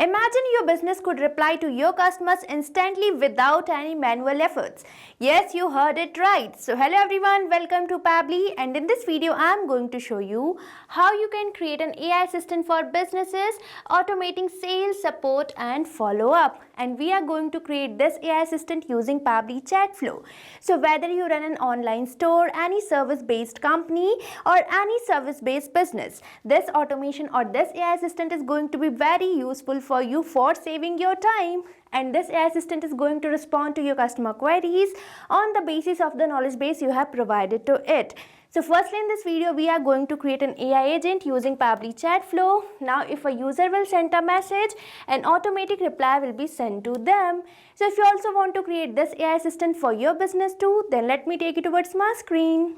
Imagine your business could reply to your customers instantly without any manual efforts. Yes, you heard it right. So hello everyone, welcome to Pabbly, and in this video I am going to show you how you can create an AI assistant for businesses automating sales, support and follow-up. And we are going to create this AI assistant using Pabbly Chatflow. So whether you run an online store, any service-based company or any service-based business, this automation or this AI assistant is going to be very useful for you for saving your time. And this AI assistant is going to respond to your customer queries on the basis of the knowledge base you have provided to it. So firstly, in this video, we are going to create an AI agent using Pabbly Chatflow. Now, if a user will send a message, an automatic reply will be sent to them. So if you also want to create this AI assistant for your business too, then let me take you towards my screen.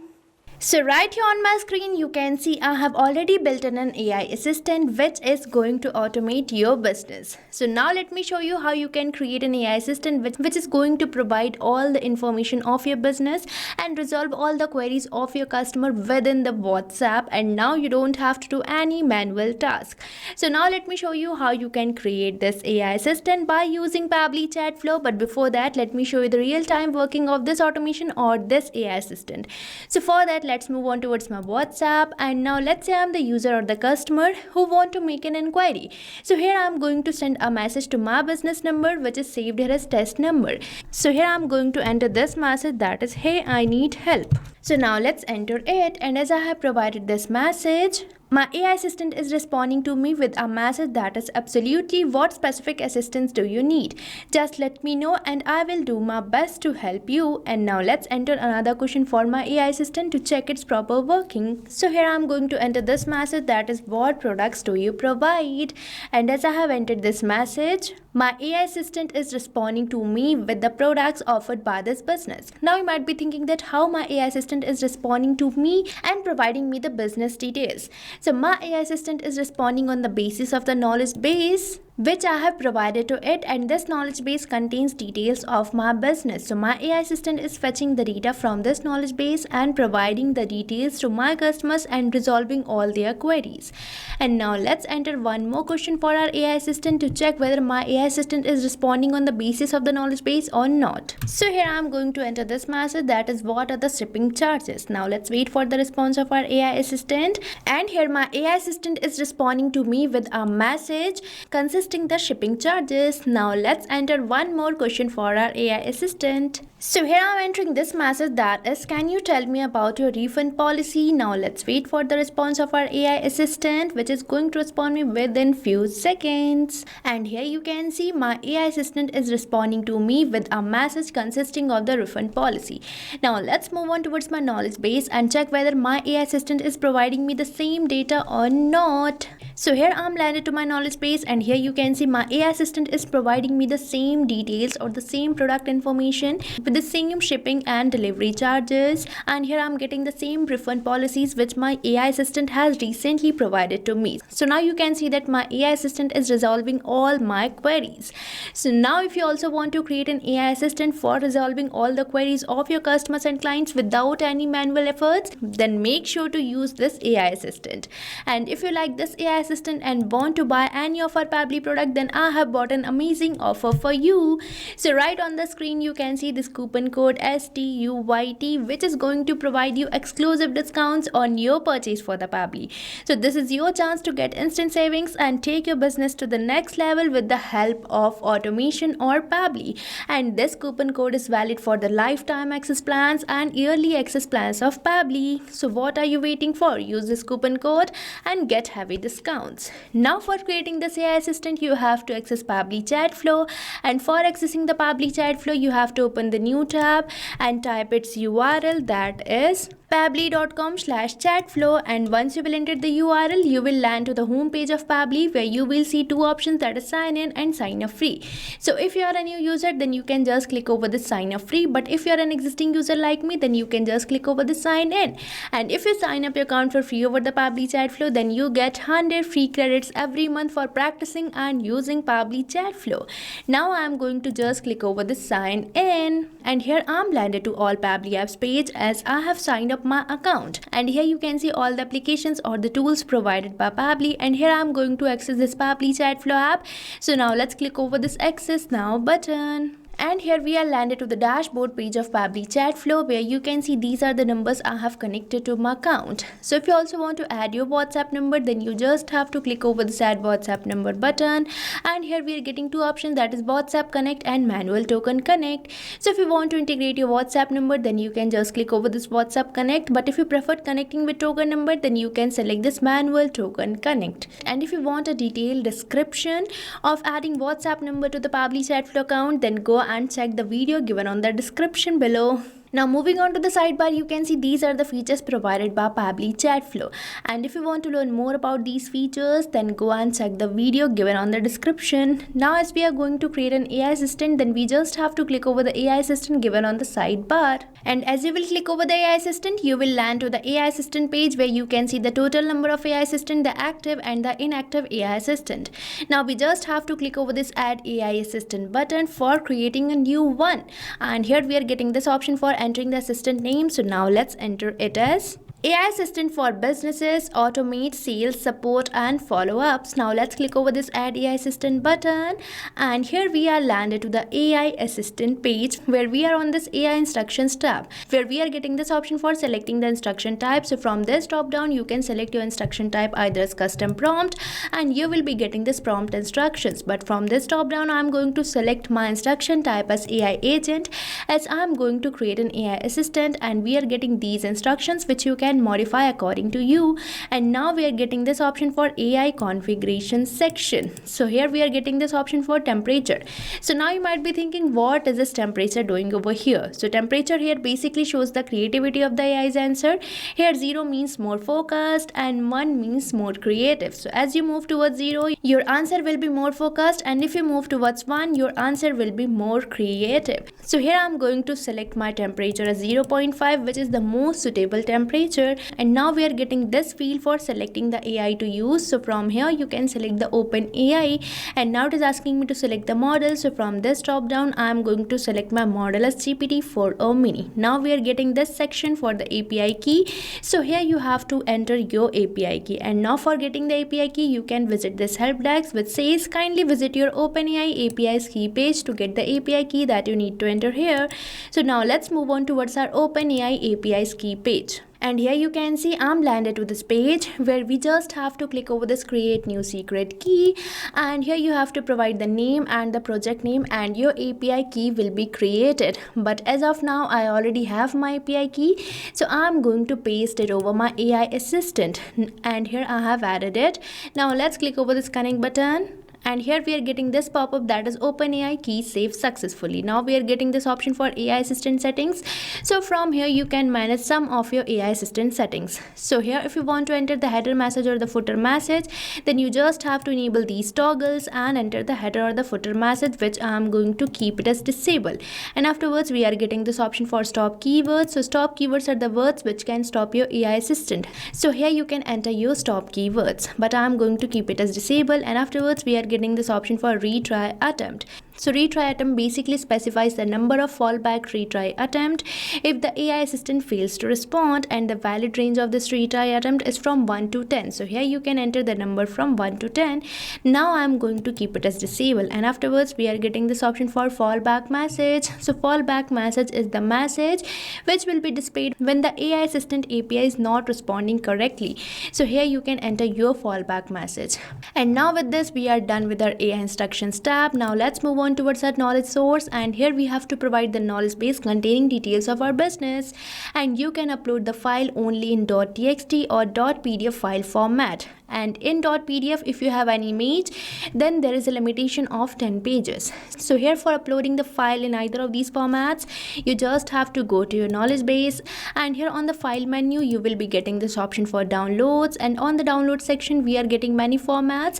So right here on my screen, you can see I have already built in an AI assistant which is going to automate your business. So now let me show you how you can create an AI assistant which is going to provide all the information of your business and resolve all the queries of your customer within the WhatsApp, and now you don't have to do any manual task. So now let me show you how you can create this AI assistant by using Pabbly Chatflow. But before that, let me show you the real-time working of this automation or this AI assistant. So for that, let's move on towards my WhatsApp, and now let's say I'm the user or the customer who want to make an inquiry. So here I'm going to send a message to my business number which is saved here as test number. So here I'm going to enter this message, that is, hey, I need help. So now let's enter it, and as I have provided this message, my AI assistant is responding to me with a message that is absolutely what specific assistance do you need? Just let me know and I will do my best to help you. And now let's enter another question for my AI assistant to check its proper working. So here I'm going to enter this message, that is, what products do you provide? And as I have entered this message, my AI assistant is responding to me with the products offered by this business. Now you might be thinking that how my AI assistant is responding to me and providing me the business details. So my AI assistant is responding on the basis of the knowledge base which I have provided to it, and this knowledge base contains details of my business. So my AI assistant is fetching the data from this knowledge base and providing the details to my customers and resolving all their queries. And now let's enter one more question for our AI assistant to check whether my AI assistant is responding on the basis of the knowledge base or not. So here I'm going to enter this message, that is, what are the shipping charges? Now let's wait for the response of our AI assistant, and here my AI assistant is responding to me with a message consisting the shipping charges. Now let's enter one more question for our AI assistant. So here I'm entering this message, that is, can you tell me about your refund policy? Now let's wait for the response of our AI assistant, which is going to respond me within few seconds. And here you can see my AI assistant is responding to me with a message consisting of the refund policy. Now let's move on towards my knowledge base and check whether my AI assistant is providing me the same data or not. So here I'm landed to my knowledge base, and here you can see my AI assistant is providing me the same details or the same product information with the same shipping and delivery charges, and here I'm getting the same refund policies which my AI assistant has recently provided to me. So now you can see that my AI assistant is resolving all my queries. So now if you also want to create an AI assistant for resolving all the queries of your customers and clients without any manual efforts, then make sure to use this AI assistant. And if you like this AI assistant and want to buy any of our Pabbly product, then I have bought an amazing offer for you. So right on the screen you can see this coupon code STUYT, which is going to provide you exclusive discounts on your purchase for the Pabbly. So this is your chance to get instant savings and take your business to the next level with the help of automation or Pabbly. And this coupon code is valid for the lifetime access plans and yearly access plans of Pabbly. So what are you waiting for? Use this coupon code and get heavy discounts. Now for creating this AI assistant, you have to access Pabbly Chatflow, and for accessing the Pabbly Chatflow, you have to open the new tab and type its URL, that is pabbly.com/chatflow, and once you will enter the URL, you will land to the home page of Pabbly where you will see two options, that is sign in and sign up free. So if you are a new user, then you can just click over the sign up free, but if you are an existing user like me, then you can just click over the sign in. And if you sign up your account for free over the Pabbly Chatflow, then you get 100 free credits every month for practicing and using Pabbly Chatflow. Now I am going to just click over the sign in, and here I am landed to all Pabbly apps page as I have signed up up my account. And here you can see all the applications or the tools provided by Pabbly, and here I'm going to access this Pabbly Chatflow app. So now let's click over this access now button. And here we are landed to the dashboard page of Pabbly Chatflow, where you can see these are the numbers I have connected to my account. So if you also want to add your WhatsApp number, then you just have to click over this add WhatsApp number button. And here we are getting two options, that is WhatsApp Connect and Manual Token Connect. So if you want to integrate your WhatsApp number, then you can just click over this WhatsApp Connect. But if you prefer connecting with token number, then you can select this Manual Token Connect. And if you want a detailed description of adding WhatsApp number to the Pabbly Chatflow account, then go and check the video given on the description below. Now moving on to the sidebar, you can see these are the features provided by Pabbly Chatflow. And if you want to learn more about these features, then go and check the video given on the description. Now as we are going to create an AI assistant, then we just have to click over the AI assistant given on the sidebar. And as you will click over the AI assistant, you will land to the AI assistant page, where you can see the total number of AI assistant, the active and the inactive AI assistant. Now we just have to click over this add AI assistant button for creating a new one. And here we are getting this option for entering the assistant name. So now let's enter it as AI Assistant for Businesses, Automate Sales, Support and Follow-ups. Now let's click over this Add AI Assistant button, and here we are landed to the AI Assistant page, where we are on this AI Instructions tab, where we are getting this option for selecting the instruction type. So from this drop down, you can select your instruction type either as custom prompt, and you will be getting this prompt instructions. But from this drop down, I'm going to select my instruction type as AI Agent, as I'm going to create an AI assistant, and we are getting these instructions which you can modify according to you. And now we are getting this option for AI configuration section. So here we are getting this option for temperature. So now you might be thinking, what is this temperature doing over here? So temperature here basically shows the creativity of the AI's answer. Here 0 means more focused and 1 means more creative. So as you move towards 0, your answer will be more focused, and if you move towards 1, your answer will be more creative. So here I'm going to select my temperature as 0.5, which is the most suitable temperature. And now we are getting this field for selecting the AI to use. So from here you can select the Open AI, and now it is asking me to select the model. So from this drop down, I am going to select my model as GPT-4o mini. Now we are getting this section for the API key. So here you have to enter your API key, and now for getting the API key, you can visit this help desk which says kindly visit your OpenAI API's key page to get the API key that you need to enter here. So now let's move on towards our OpenAI API's key page. And here you can see I'm landed to this page, where we just have to click over this create new secret key, and here you have to provide the name and the project name, and your API key will be created. But as of now, I already have my API key, so I'm going to paste it over my AI assistant, and here I have added it. Now let's click over this connect button. And here we are getting this pop-up, that is OpenAI key saved successfully. Now we are getting this option for AI assistant settings. So from here you can manage some of your AI assistant settings. So here if you want to enter the header message or the footer message, then you just have to enable these toggles and enter the header or the footer message, which I am going to keep it as disabled. And afterwards we are getting this option for stop keywords. So stop keywords are the words which can stop your AI assistant. So here you can enter your stop keywords, but I am going to keep it as disabled. And afterwards we are getting this option for retry attempt. So retry attempt basically specifies the number of fallback retry attempt if the AI assistant fails to respond, and the valid range of this retry attempt is from 1 to 10. So here you can enter the number from 1 to 10. Now I am going to keep it as disabled, and afterwards we are getting this option for fallback message. So fallback message is the message which will be displayed when the AI assistant API is not responding correctly. So here you can enter your fallback message. And now with this we are done with our AI instructions tab. Now let's move on towards our knowledge source, and here we have to provide the knowledge base containing details of our business, and you can upload the file only in .txt or .pdf file format. And in .pdf, if you have an image, then there is a limitation of 10 pages. So here for uploading the file in either of these formats, you just have to go to your knowledge base, and here on the file menu you will be getting this option for downloads, and on the download section we are getting many formats.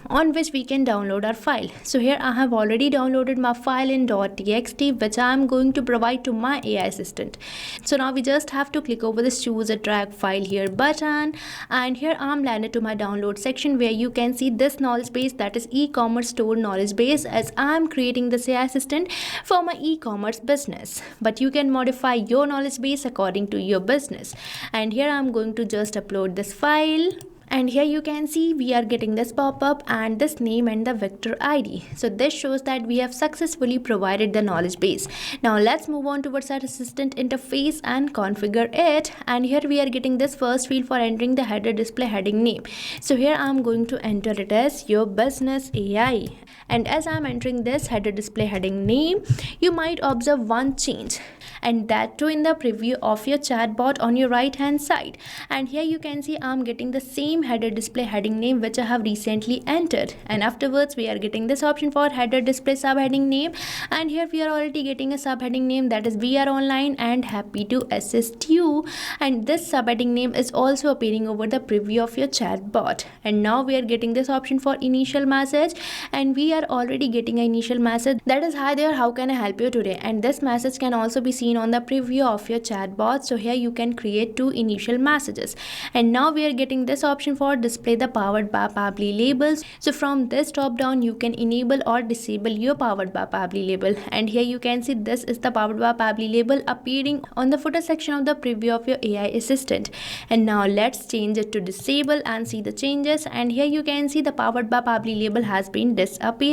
on which we can download our file. So here I have already downloaded my file in .txt, which I am going to provide to my AI assistant. So now we just have to click over this choose a drag file here button, and here I am landed to my download section where you can see this knowledge base, that is e-commerce store knowledge base, as I am creating this AI assistant for my e-commerce business. But you can modify your knowledge base according to your business. And here I am going to just upload this file. And here you can see we are getting this pop-up and this name and the vector ID. So this shows that we have successfully provided the knowledge base. Now let's move on towards our assistant interface and configure it. And here we are getting this first field for entering the header display heading name. So here I am going to enter it as your business AI. And as I am entering this header display heading name, you might observe one change, and that too in the preview of your chatbot on your right hand side. And here you can see I'm getting the same header display heading name which I have recently entered, and afterwards we are getting this option for header display subheading name. And here we are already getting a subheading name, that is we are online and happy to assist you, and this subheading name is also appearing over the preview of your chatbot. And now we are getting this option for initial message, and we are already getting an initial message, that is hi there, how can I help you today. And this message can also be seen on the preview of your chatbot. So here you can create 2 initial messages. And now we are getting this option for display the powered by Pabbly labels. So from this drop down you can enable or disable your powered by Pabbly label. And here you can see this is the powered by Pabbly label appearing on the footer section of the preview of your AI assistant. And now let's change it to disable and see the changes. And here you can see the powered by Pabbly label has been disappeared,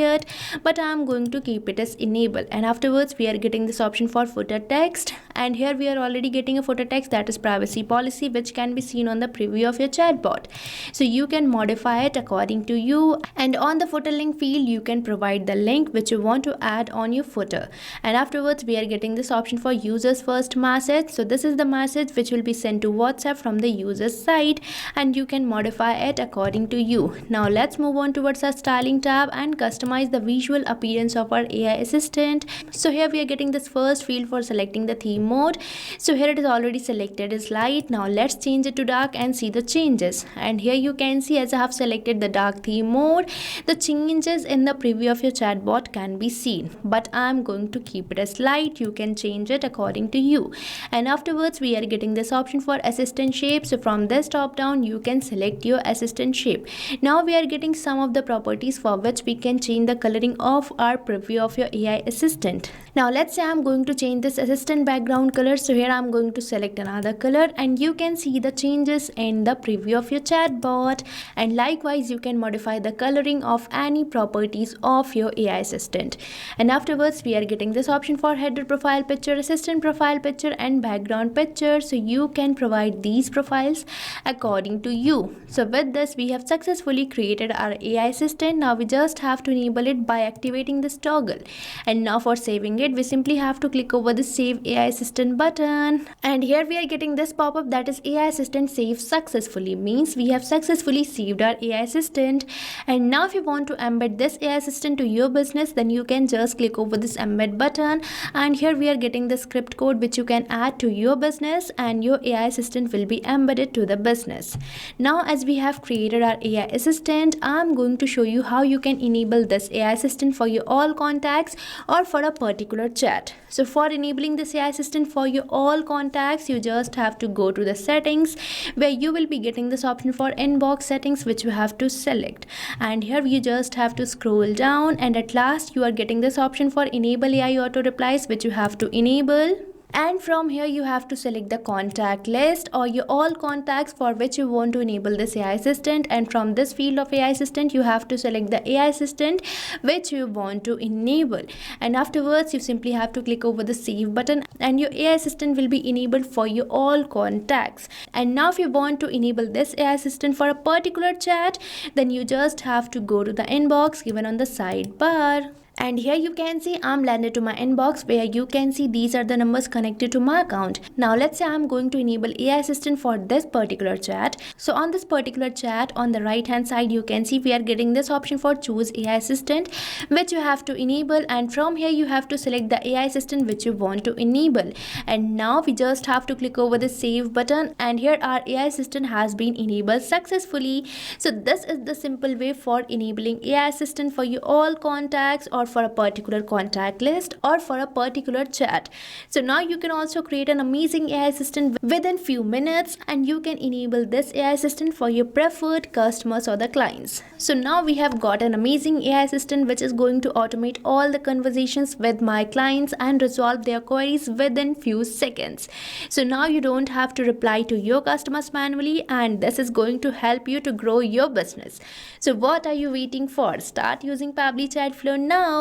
but I am going to keep it as enable. And afterwards we are getting this option for footer text, and here we are already getting a footer text, that is privacy policy, which can be seen on the preview of your chatbot. So you can modify it according to you, and on the footer link field you can provide the link which you want to add on your footer. And afterwards we are getting this option for users first message. So this is the message which will be sent to WhatsApp from the user's side, and you can modify it according to you. Now let's move on towards our styling tab and customize the visual appearance of our AI assistant. So here we are getting this first field for selecting the theme mode. So here it is already selected as light. Now let's change it to dark and see the changes. And here you can see as I have selected the dark theme mode, the changes in the preview of your chatbot can be seen, but I am going to keep it as light. You can change it according to you. And afterwards we are getting this option for assistant shape. So from this drop down you can select your assistant shape. Now we are getting some of the properties for which we can change the coloring of our preview of your AI assistant. Now let's say I'm going to change this assistant background color. So here I'm going to select another color, and you can see the changes in the preview of your chatbot. And likewise you can modify the coloring of any properties of your AI assistant. And afterwards we are getting this option for header profile picture, assistant profile picture, and background picture. So you can provide these profiles according to you. So with this we have successfully created our AI assistant. Now we just have to enable it by activating this toggle. And now for saving it, we simply have to click over the save AI assistant button. And here we are getting this pop-up, that is AI assistant saved successfully, means we have successfully saved our AI assistant. And now if you want to embed this AI assistant to your business, then you can just click over this embed button. And here we are getting the script code which you can add to your business, and your AI assistant will be embedded to the business. Now as we have created our AI assistant, I'm going to show you how you can enable this AI assistant for your all contacts or for a particular chat. So for enabling this AI assistant for your all contacts, you just have to go to the settings, where you will be getting this option for inbox settings which you have to select. And here you just have to scroll down, and at last you are getting this option for enable AI auto replies which you have to enable. And from here you have to select the contact list or your all contacts for which you want to enable this AI assistant. And from this field of AI assistant you have to select the AI assistant which you want to enable. And afterwards you simply have to click over the save button, and your AI assistant will be enabled for your all contacts. And now if you want to enable this AI assistant for a particular chat, then you just have to go to the inbox given on the sidebar. And here you can see I'm landed to my inbox where you can see these are the numbers connected to my account. Now let's say I'm going to enable AI assistant for this particular chat. So on this particular chat, on the right hand side, you can see we are getting this option for choose AI assistant, which you have to enable, and from here you have to select the AI assistant which you want to enable. And now we just have to click over the save button, and here our AI assistant has been enabled successfully. So this is the simple way for enabling AI assistant for your all contacts, or for a particular contact list, or for a particular chat. So now you can also create an amazing AI assistant within few minutes, and you can enable this AI assistant for your preferred customers or the clients. So now we have got an amazing AI assistant which is going to automate all the conversations with my clients and resolve their queries within few seconds. So now you don't have to reply to your customers manually, and this is going to help you to grow your business. So what are you waiting for? Start using Pabbly Chatflow now.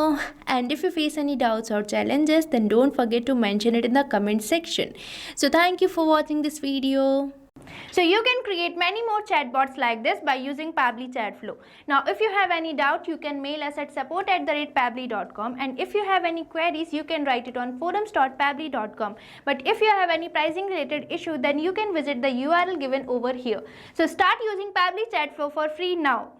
And if you face any doubts or challenges, then don't forget to mention it in the comment section. So thank you for watching this video. So you can create many more chatbots like this by using Pabbly Chatflow. Now if you have any doubt, you can mail us at support@pabbly.com, and if you have any queries, you can write it on forums.pabbly.com. But if you have any pricing related issue, then you can visit the URL given over here. So start using Pabbly Chatflow for free now.